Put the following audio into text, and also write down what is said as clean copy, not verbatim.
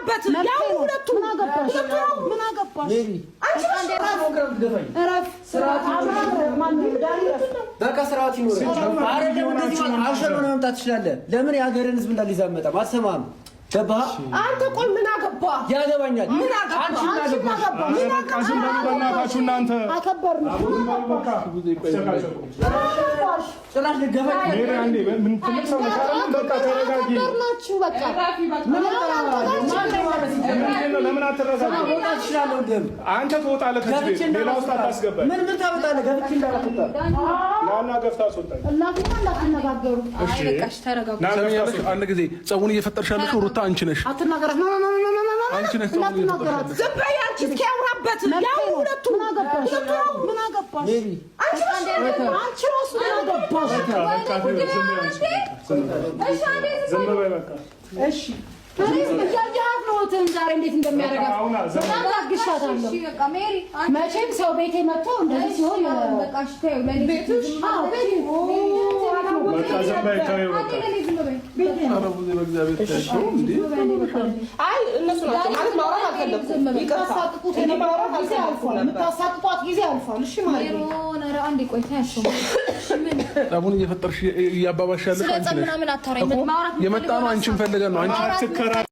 እስኪያወራበት ያው ሁለቱ ምን አገባሽ? በቃ ስርዓት ይኖር። መምጣት ትችላለህ። ለምን የሀገርን ህዝብ እንዳልይዛመጣ አትሰማም? ገባህ? አንተ ቆይ ምን አገባ? ያገባኛል። ምን አገባ? በእናታችሁ እናንተ አከበርን። ጭራሽ ልገባኝ ሜሪ አንዴ ምን ትልቅ ሰው ነሽ አይደል? በቃ ተረጋጊ። አከበርናችሁ በቃ ለምን አትረጋጊ? መውጣት እችላለሁ። እንደም አንተ ትወጣለህ ከዚህ ቤት ሌላ ውስጥ አታስገባኝ። ምን ታመጣለህ? ገብቼ እንዳላትወጣ ናና ገፍታ አስወጣኝ። እናንተማ እንዳትነጋገሩ። እሺ በቃሽ ተረጋጉ። አንድ ጊዜ ጸቡን እየፈጠርሽ ያለሽ ሩታ አንቺ ነሽ። አትናገራት። አንቺ ነሽ ጸቡን እየፈጠርሽ። ዝም በይ አንቺ እስኪያወራበት ያው ሁለቱ ምን አገባሽ? ሜሪ አንቺ ራሱ ምን አገባሽ? ዝም በይ በቃ እሺ እያየሃት ነው ዛሬ እንዴት እንደሚያደርጋት በጣም ታግሻታለሁ። መቼም ሰው ቤቴ መጥቶ እንደዚህ ሲሆን በቃ ዝም በይ ተይው በቃ አይ እነሱ ናቸው ማለት ማውራት አልፈለኩም። የምታሳቅቋት ጊዜ አልፏል። እሺ ማለት ነው። አንዴ ቆይ ታያቸው ጸቡን እየፈጠርሽ እያባባሽ ያለሽ አንቺ ነሽ። የመጣ ነው አንቺን ፈልገን ነው። አንቺ